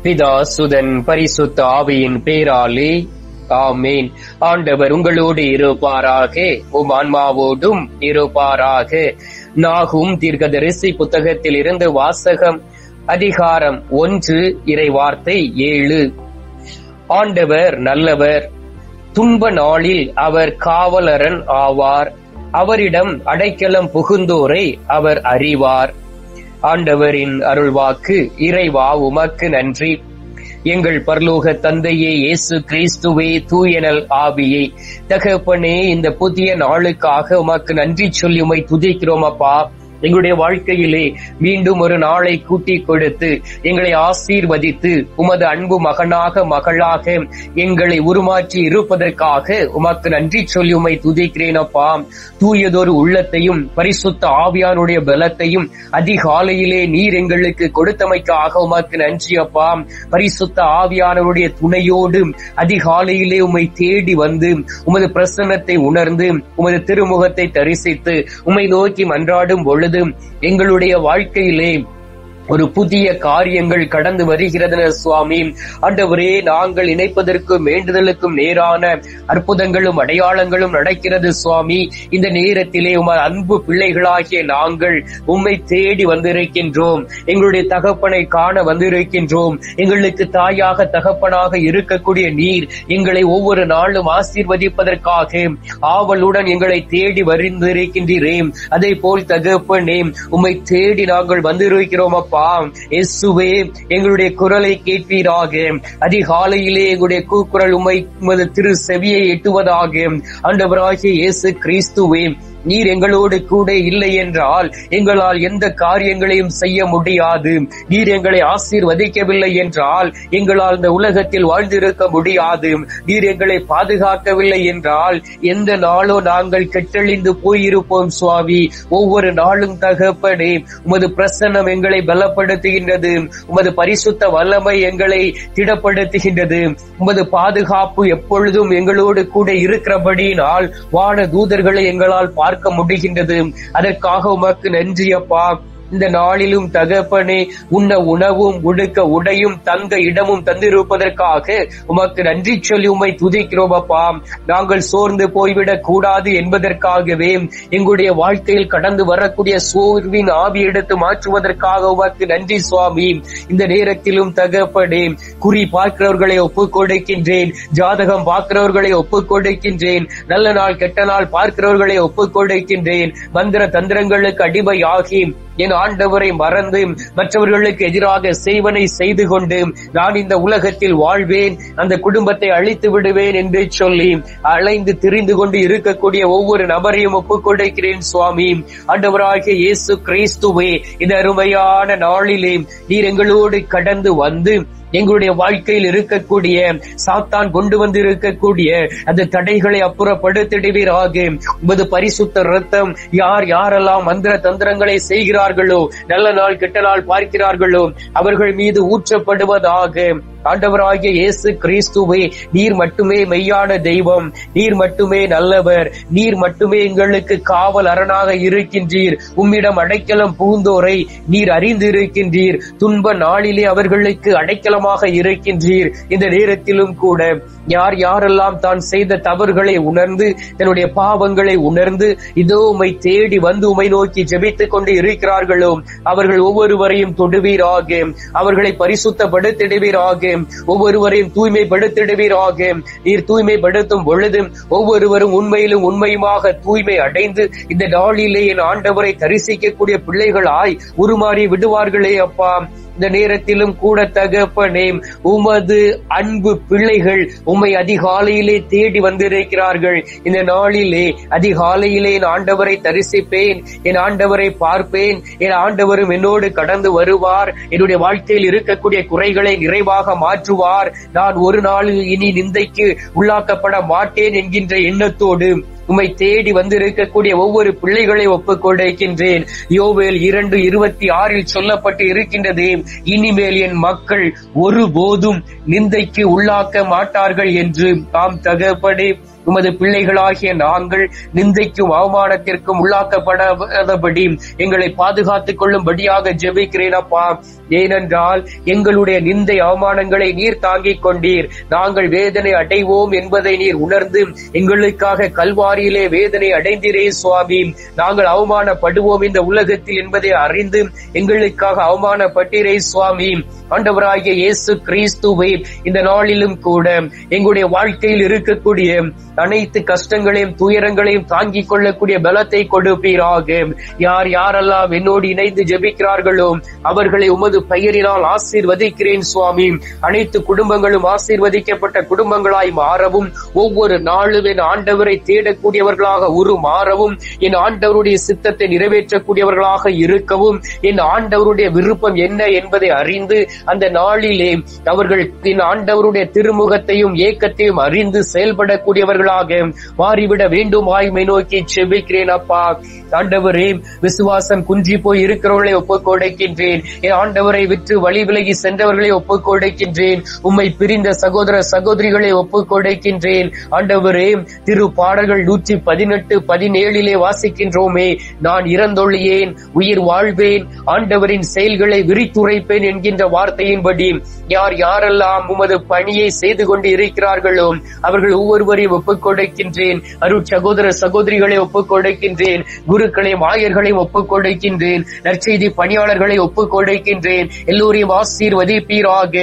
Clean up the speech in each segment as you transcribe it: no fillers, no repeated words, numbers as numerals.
பிதா சுதன் பரிசுத்த ஆவியின் பேராலே ஆமேன். ஆண்டவர் உங்களோடு இருப்பாராக, உம் ஆன்மாவோடும் இருப்பாராக. நாகும் தீர்க்கதரிசி புத்தகத்தில் இருந்து வாசகம். அதிகாரம் 1, இறைவார்த்தை 7. ஆண்டவர் நல்லவர், துன்ப நாளில் அவர் காவலரன் ஆவார். அவரிடம் அடைக்கலம் புகுந்தோரை அவர் அறிவார். ஆண்டவரின் அருள்வாக்கு. இறைவா உமக்கு நன்றி. எங்கள் பரலோக தந்தையே, இயேசு கிறிஸ்துவே, தூயனல் ஆவியே, தகப்பனே, இந்த புதிய நாளுக்காக உமக்கு நன்றி சொல்லி உம்மை துதிக்கிறோம் அப்பா. எங்களுடைய வாழ்க்கையிலே மீண்டும் ஒரு நாளை கூட்டி கொடுத்து எங்களை ஆசீர்வதித்து உமது அன்பு மகனாக மகளாக எங்களை உருமாற்றி இருப்பதற்காக உமக்கு நன்றி சொல்லி உம்மை துதிக்கிறேன் அப்பா. தூயதொரு உள்ளத்தையும் பரிசுத்த ஆவியானுடைய பலத்தையும் அதிகாலையிலே நீர் எங்களுக்கு கொடுத்தமைக்காக உமக்கு நன்றி அப்பா. பரிசுத்த ஆவியானவருடைய துணையோடு அதிகாலையிலே உம்மை தேடி வந்து உமது பிரசன்னத்தை உணர்ந்து உமது திருமுகத்தை தரிசித்து உம்மை நோக்கி மன்றாடும் பொழுது எங்களுடைய வாழ்க்கையிலே ஒரு புதிய காரியங்கள் கடந்து வருகிறது சுவாமி. ஆண்டவரே, நாங்கள் இணைப்பதற்கும் வேண்டுதலுக்கும் நேரான அற்புதங்களும் அடையாளங்களும் நடக்கிறது சுவாமி. இந்த நேரத்திலே உமது அன்பு பிள்ளைகளாகிய நாங்கள் உம்மை தேடி வந்திருக்கின்றோம். எங்களுடைய தகப்பனை காண வந்திருக்கின்றோம். எங்களுக்கு தாயாக தகப்பனாக இருக்கக்கூடிய நீர் எங்களை ஒவ்வொரு நாளும் ஆசீர்வதிப்பதற்காக ஆவலுடன் எங்களை தேடி வந்திருக்கின்றீரே. அதே போல் தகப்பனே, உம்மை தேடி நாங்கள் வந்திருக்கிறோம் அப்பா. இயேசுவே, எங்களுடைய குரலை கேட்பீராக. அதிகாலையிலே எங்களுடைய கூக்குரல் உமது திரு செவியை எட்டுவதாக. ஆண்டவராகிய இயேசு கிறிஸ்துவே, நீர் எங்களோடு கூட இல்லை என்றால் எங்களால் எந்த காரியங்களையும் செய்ய முடியாது. நீர் எங்களை ஆசீர்வதிக்கவில்லை என்றால் எங்களால் இந்த உலகத்தில் வாழ்ந்திருக்க முடியாது. நீர் எங்களை பாதுகாக்கவில்லை என்றால் எந்த நாளோ நாங்கள் கெட்டழிந்து போயிருப்போம் சுவாமி. ஒவ்வொரு நாளும் தகப்பனே, உமது பிரசன்னம் எங்களை பலப்படுத்துகின்றது. உமது பரிசுத்த வல்லமை எங்களை திடப்படுத்துகின்றது. உமது பாதுகாப்பு எப்பொழுதும் எங்களோடு கூட இருக்கிறபடியினால் வான தூதர்களை எங்களால் பார்க்க முடிகின்றது. அதற்காக உமக்கு நன்றி அப்பா. இந்த நாளிலும் தகப்பனே, உண்ண உணவும் உடுக்க உடையும் தங்க இடமும் தந்திருப்பதற்காக உமக்கு நன்றி சொல்லி உம்மை துதிக்கிறோம் அப்பா. நாங்கள் சோர்ந்து போய்விடக் கூடாது என்பதற்காகவே எங்களுடைய வாழ்க்கையில் கடந்து வரக்கூடிய சோர்வின் ஆவி எடுத்து மாற்றுவதற்காக உமக்கு நன்றி சுவாமி. இந்த நேரத்திலும் தகப்பனே, குறி பார்க்கிறவர்களை ஒப்புக் கொடுக்கின்றேன். ஜாதகம் பார்க்கிறவர்களை ஒப்புக் கொடுக்கின்றேன். நல்ல நாள் கெட்ட நாள் பார்க்கிறவர்களை ஒப்புக் கொடுக்கின்றேன். மந்திர தந்திரங்களுக்கு அடிமையாகி என் ஆண்டவரை மறந்து மற்றவர்களுக்கு எதிராக செய்வனை செய்து கொண்டு நான் இந்த உலகத்தில் வாழ்வேன், அந்த குடும்பத்தை அழித்து விடுவேன் என்று சொல்லி அலைந்து திரிந்து கொண்டு இருக்கக்கூடிய ஒவ்வொரு நபரையும் ஒப்புக் கொடுக்கிறேன் சுவாமி. ஆண்டவராகிய இயேசு கிறிஸ்துவே, இந்த அருமையான நாளிலே நீர் எங்களோடு கடந்து வந்து எங்களுடைய வாழ்க்கையில் இருக்கக்கூடிய சாத்தான் கொண்டு வந்து இருக்கக்கூடிய அந்த தடைகளை அப்புறப்படுத்திடுவீராக. உமது பரிசுத்த இரத்தம் யார் யாரெல்லாம் மந்திர தந்திரங்களை செய்கிறார்களோ, நல்ல நாள் கெட்ட நாள் பார்க்கிறார்களோ, அவர்கள் மீது ஊற்றப்படுவதாக. ஆண்டவராகிய இயேசு கிறிஸ்துவே, நீர் மட்டுமே மெய்யான தெய்வம். நீர் மட்டுமே நல்லவர். நீர் மட்டுமே எங்களுக்கு காவல் அரணாக இருக்கின்றீர். உம்மிடம் அடைக்கலம் புகுந்தோரை நீர் அறிந்து இருக்கின்றீர். துன்ப நாளிலே அவர்களுக்கு அடைக்கலமாக இருக்கின்றீர். இந்த நேரத்திலும் கூட யார் யாரெல்லாம் தான் செய்த தவறுகளை உணர்ந்து தன்னுடைய பாவங்களை உணர்ந்து இதோ உம்மை தேடி வந்து உம்மை நோக்கி ஜெபித்துக் கொண்டு இருக்கிறார்களோ, அவர்கள் ஒவ்வொருவரையும் தொடுவீராக. அவர்களை பரிசுத்தப்படுத்திடுவீராக. ஒவ்வொருவரையும் தூய்மைப்படுத்திடுவீராக. நீர் தூய்மைப்படுத்தும் பொழுது ஒவ்வொருவரும் உண்மையிலும் உண்மையுமாக தூய்மை அடைந்து இந்த நாளிலே என் ஆண்டவரை தரிசிக்கக்கூடிய பிள்ளைகளாய் உருமாறி விடுவார்களே அப்பா. இந்த நேரத்திலும் கூட தகப்பனே, உமது அன்பு பிள்ளைகள் உம்மை அதிகாலையிலே தேடி வந்திருக்கிறார்கள். இந்த நாளிலே அதிகாலையிலே என் ஆண்டவரை தரிசிப்பேன், என் ஆண்டவரை பார்ப்பேன், என் ஆண்டவரும் என்னோடு கடந்து வருவார், என்னுடைய வாழ்க்கையில் இருக்கக்கூடிய குறைகளை நிறைவாக மாற்றுவார், நான் ஒரு நாளில் இனி நிந்தைக்கு உள்ளாக்கப்பட மாட்டேன் என்கின்ற எண்ணத்தோடு உம்மை தேடி வந்திருக்கக்கூடிய ஒவ்வொரு பிள்ளைகளை ஒப்புக் கொடுக்கின்றேன். யோவேல் 2:26 சொல்லப்பட்டு இருக்கின்றது, இனிமேல் என் மக்கள் ஒருபோதும் நிந்தைக்கு உள்ளாக்க மாட்டார்கள் என்று. ஆம் தகப்பனே, உமது பிள்ளைகளாகிய நாங்கள் நிந்தைக்கும் அவமானத்திற்கும் உள்ளாக்கப்படாதபடி எங்களை பாதுகாத்துக் கொள்ளும்படியாக ஜெபிக்கிறேன் அப்பா. ஏனென்றால் எங்களுடைய நிந்தை அவமானங்களை நீர் தாங்கிக் கொண்டீர். நாங்கள் வேதனை அடைவோம் என்பதை நீர் உணர்ந்து எங்களுக்காக கல்வாரியிலே வேதனை அடைந்தீரே சுவாமி. நாங்கள் அவமானப்படுவோம் இந்த உலகத்தில் என்பதை அறிந்து எங்களுக்காக அவமானப்பட்டீரே சுவாமி. ஆண்டவராகிய இயேசு கிறிஸ்துவை இந்த நாளிலும் கூட எங்களுடைய வாழ்க்கையில் இருக்கக்கூடிய அனைத்து கஷ்டங்களையும் துயரங்களையும் தாங்கிக் கொள்ளக்கூடிய பலத்தை கொடுப்பீராக. யார் யாரெல்லாம் என்னோடு இணைந்து ஜெபிக்கிறார்களோ அவர்களை உமது பெயரினால் ஆசீர்வதிக்கிறேன் சுவாமி. அனைத்து குடும்பங்களும் ஆசீர்வதிக்கப்பட்ட குடும்பங்களாய் மாறவும், ஒவ்வொரு நாளும் என் ஆண்டவரை தேடக்கூடியவர்களாக உருமாறவும், என் ஆண்டவருடைய சித்தத்தை நிறைவேற்றக்கூடியவர்களாக இருக்கவும், என் ஆண்டவருடைய விருப்பம் என்ன என்பதை அறிந்து அந்த நாளிலே அவர்கள் என் ஆண்டவருடைய திருமுகத்தையும் ஏக்கத்தையும் அறிந்து செயல்படக்கூடியவர்களாக மாறிவிட வேண்டும். ஆய்மை நோக்கி செபிக்கிறேன் அப்பா. ஆண்டவரே, விசுவாசம் குன்றி போய் இருக்கிறவர்களை ஒப்புக் கொடுக்கின்றேன். என் ஆண்டவரை விற்று வழி விலகி சென்றவர்களை ஒப்புக் கொடுக்கின்றேன். உம்மை பிரிந்த சகோதர சகோதரிகளை ஒப்புக் கொடுக்கின்றேன். ஆண்டவரே, திரு பாடல்கள் 118:17 வாசிக்கின்றோமே, நான் இறந்தொழியேன் உயிர் வாழ்வேன், ஆண்டவரின் செயல்களை விரித்துரைப்பேன் என்கின்ற வார்த்தையின்படி யார் யாரெல்லாம் உமது பணியை செய்து கொண்டு இருக்கிறார்களோ அவர்கள் ஒவ்வொருவரையும் ஒப்புக் கொடுக்கின்றேன். அருட் சகோதர சகோதரிகளை ஒப்புக் கொடுக்கின்றேன். குருக்களையும் ஆயர்களையும் ஒப்புக் கொடுக்கின்றேன். நற்செய்தி பணியாளர்களை ஒப்புக் கொடுக்கின்றேன். எல்லோரையும் ஆசீர்வதிப்பீராக.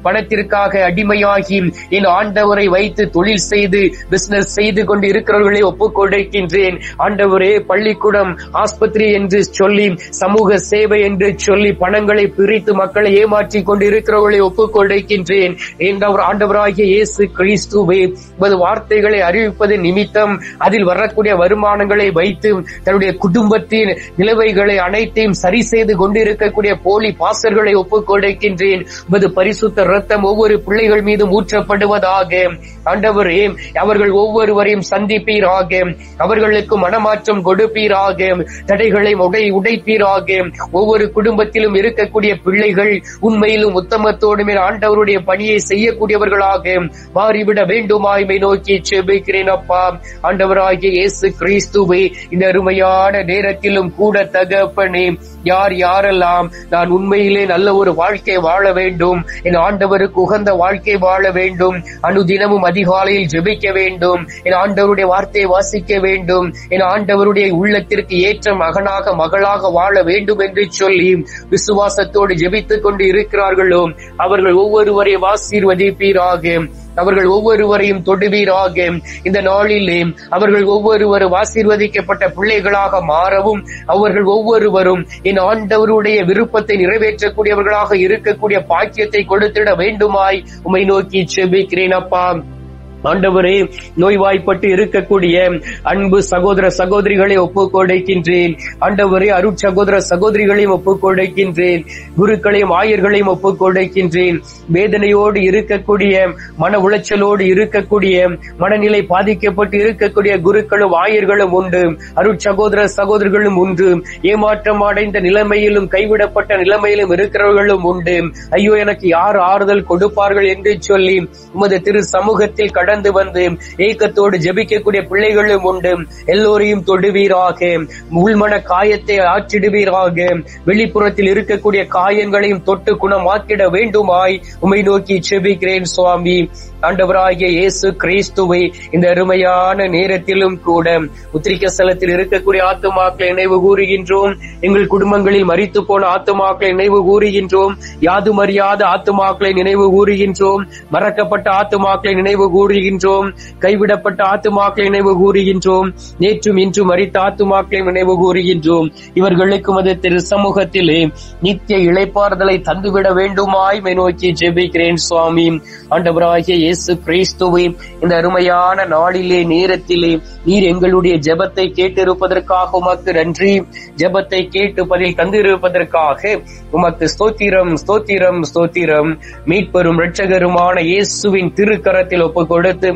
பணத்திற்காக அடிமையாகி என் ஆண்டவரை வைத்து தொழில் செய்து பிசினஸ் செய்து கொண்டு இருக்கிறவர்களை ஒப்புக் கொடுக்கின்றேன். ஆண்டவரே, பள்ளிக்கூடம் ஆஸ்பத்திரி என்று சொல்லி சமூக சேவை என்று சொல்லி பணங்களை பிரித்து மக்களை ஏமாற்றி கொண்டு இருக்கிறவர்களை ஒப்புக் கொடுக்கின்றேன். ஆண்டவராகிய இயேசு கிறிஸ்துவே, உமது வார்த்தைகளை அறிவிப்பது நிமித்தம் அதில் வரக்கூடிய வருமானங்களை வைத்து தன்னுடைய குடும்பத்தின் நிலவைகளை அனைத்தையும் சரி செய்து கொண்டிருக்கக்கூடிய போலி பாசர்களை ஒப்புக் கொடுக்கின்றேன். உமது பரிசுத்த ரத்தம் ஒவ்வொரு பிள்ளைகள் மீதும் ஊற்றப்படுவதாக. ஆண்டவரே, அவர்கள் ஒவ்வொருவரையும் சந்திப்பீராக. அவர்களுக்கு மனமாற்றம் கொடுப்பீராக. தடைகளை உடைப்பீராக. ஒவ்வொரு குடும்பத்திலும் இருக்கக்கூடிய பிள்ளைகள் உண்மையிலும் உத்தமத்தோடும் ஆண்டவருடைய பணியை செய்யக்கூடியவர்களாக மாறிவிட வேண்டுமாய்மை நோக்கி செபிக்கிறேன் அப்பா. ஆண்டவராகிய இயேசு கிறிஸ்துவை இந்த அருமையான நேரத்திலும் கூட தகப்பனே, யார் யாரெல்லாம் நான் உண்மையிலே நல்ல ஒரு வாழ்க்கை வாழ வேண்டும், என் ஆண்டவருக்கு உகந்த வாழ்க்கை வாழ வேண்டும், அனுதினமும் அதிகாலையில் ஜெபிக்க வேண்டும், என் ஆண்டவருடைய வார்த்தையை வாசிக்க வேண்டும், என் ஆண்டவருடைய உள்ளத்திற்கு ஏற்ற மகனாக மகளாக வாழ வேண்டும் என்று சொல்லி விசுவாசத்தோடு ஜெபித்துக் கொண்டு இருக்கிறார்களோ அவர்கள் ஒவ்வொருவரையும் ஆசீர்வதிப்பீராக. அவர்கள் ஒவ்வொருவரையும் தொடுவீராக. இந்த நாளிலே அவர்கள் ஒவ்வொருவரும் ஆசீர்வதிக்கப்பட்ட பிள்ளைகளாக மாறவும், அவர்கள் ஒவ்வொருவரும் என் ஆண்டவருடைய விருப்பத்தை நிறைவேற்றக்கூடியவர்களாக இருக்கக்கூடிய பாக்கியத்தை கொடுத்திட வேண்டுமாய் உம்மை நோக்கி செபிக்கிறேன் அப்பா. ஆண்டவரே, நோய்வாய்ப்பட்டு இருக்கக்கூடிய அன்பு சகோதர சகோதரிகளை ஒப்புக் கொடுக்கின்றேன். ஆண்டவரே, அருட் சகோதர சகோதரிகளையும் ஒப்புக் கொடுக்கின்றேன். குருக்களையும் ஆயர்களையும் ஒப்புக் கொடுக்கின்றேன். வேதனையோடு இருக்கக்கூடிய, மன உளைச்சலோடு இருக்கக்கூடிய, மனநிலை பாதிக்கப்பட்டு இருக்கக்கூடிய குருக்களும் ஆயர்களும் உண்டு. அருட் சகோதர சகோதரிகளும் உண்டு. ஏமாற்றம் அடைந்த நிலைமையிலும் கைவிடப்பட்ட நிலைமையிலும் இருக்கிறவர்களும் உண்டு. ஐயோ, எனக்கு யார் ஆறுதல் கொடுப்பார்கள் என்று சொல்லி உமது திரு சமூகத்தில் கடந்து வந்து ஏக்கத்தோடு ஜெபிக்கக்கூடிய பிள்ளைகளும் உண்டு. எல்லோரையும் தொடுவீராக. உள்மன காயத்தை ஆற்றிடுவீராக. வெளிப்புறத்தில் இருக்கக்கூடிய காயங்களையும் தொட்டு குணமாக்கிட வேண்டுமாய் உம்மை நோக்கி ஜெபிக்கிறேன் சுவாமி. ஆண்டவராகிய இயேசு கிறிஸ்துவை இந்த அருமையான நேரத்திலும் கூட உத்திரிக்க ஸ்தலத்தில் இருக்கக்கூடிய ஆத்துமாக்களை நினைவு கூறுகின்றோம். எங்கள் குடும்பங்களில் மரித்து போன ஆத்துமாக்களை நினைவு கூறுகின்றோம். யாதும் அறியாத ஆத்துமாக்களை நினைவு கூறுகின்றோம். மறக்கப்பட்ட ஆத்துமாக்களை நினைவு கூறுகின்றோம். கைவிடப்பட்ட ஆத்துமாக்களை நினைவு கூறுகின்றோம். நேற்றும் இன்றும் மரித்த ஆத்துமாக்களை நினைவு கூறுகின்றோம். இவர்களுக்கு மது திரு சமூகத்திலே நித்திய இளைப்பாறுதலை தந்துவிட வேண்டுமாய் நோக்கி ஜெபிக்கிறேன் சுவாமி. ஆண்டவராகிய இயேசு கிறிஸ்துவே, இந்த அருமையான நாளிலே நேரத்திலே நீர் எங்களுடைய ஜெபத்தை கேட்டிருப்பதற்காக உமக்கு நன்றி. ஜெபத்தை கேட்டு பதில் தந்திருப்பதற்காக உமக்கு ஸ்தோத்திரம், ஸ்தோத்திரம், ஸ்தோத்திரம். மீட்பெரும் இரட்சகருமான இயேசுவின் திருக்கரத்தில் ஒப்புக் கொடுத்து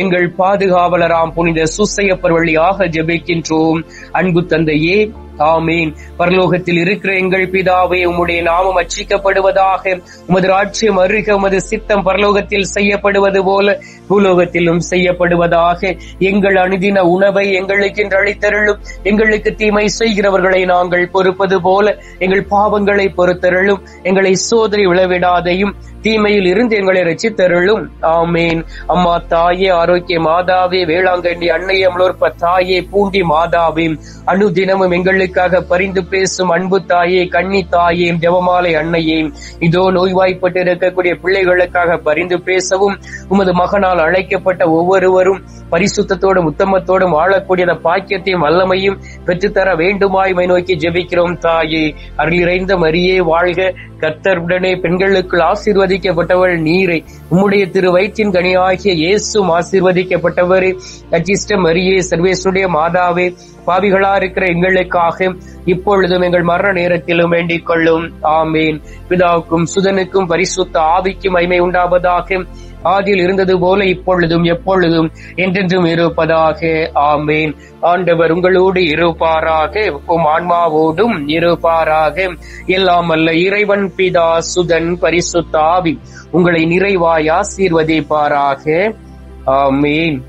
எங்கள் பாதுகாவலராம் புனித சூசையப்பர் வழியாக ஜெபிக்கின்றோம். அன்பு தந்தையே, ஆமீன். பரலோகத்தில் இருக்கிற எங்கள் பிதாவே, உம்முடைய நாமம் அர்ச்சிக்கப்படுவதாக. உமது ராஜ்யம் வருக. உமது சித்தம் பரலோகத்தில் செய்யப்படுவது போல பூலோகத்திலும் செய்யப்படுவதாக. எங்கள் அனுதின உணவை எங்களுக்கு இன்று அளித்தருளும். எங்களுக்கு தீமை செய்கிறவர்களை நாங்கள் பொறுப்பது போல எங்கள் பாவங்களை பொறுத்தருளும். எங்களை சோதனை விளைவிடாதையும் தீமையில் இருந்து எங்களை ரட்சித்தருளும். ஆமேன். அம்மா தாயே, ஆரோக்கிய மாதாவே, வேளாங்கண்ணி அன்னையே, அமலோற்ப தாயே, பூண்டி மாதாவே, அனுதினமும் எங்களுக்காக பரிந்து பேசும் அன்பு தாயே, கன்னி தாயே, ஜெபமாலை அன்னையே, இதோ நோய்வாய்ப்பட்டு இருக்கக்கூடிய பிள்ளைகளுக்காக பரிந்து பேசவும் உமது மகனால் அழைக்கப்பட்ட ஒவ்வொருவரும் பரிசுத்தத்தோடும் உத்தமத்தோடும் வாழக்கூடிய பாக்கியத்தையும் வல்லமையும் பெற்றுத்தர வேண்டுமாய் நோக்கி ஜெபிக்கிறோம். தாயே, அருளிறைந்த மரியே வாழ்க. கர்த்தருடனே பெண்களுக்குள் ஆசீர்வதிக்கப்பட்டவள் நீரே. உம்முடைய திரு வயிற்றின் கனியாகிய இயேசும் ஆசீர்வதிக்கப்பட்டவரே. அச்சிஷ்ட மரியே, சர்வேசுடைய மாதாவே, பாவிகளா இருக்கிற எங்களுக்காக இப்பொழுதும் எங்கள் மரண நேரத்திலும் வேண்டிக் கொள்ளும். ஆமேன். பிதாவுக்கும் சுதனுக்கும் பரிசுத்த ஆவிக்கும் மகிமை உண்டாவதாக. ஆதியில் இருந்தது போல இப்பொழுதும் எப்பொழுதும் என்றென்றும் இருப்பதாக. ஆமேன். ஆண்டவர் உங்களோடு இருப்பாராக. உம் ஆன்மாவோடும் இருப்பாராக. எல்லாம் அல்ல இறைவன் பிதா, சுதன், பரிசுத்த ஆவி உங்களை நிறைவாய் ஆசீர்வதிப்பாராக. ஆமேன்.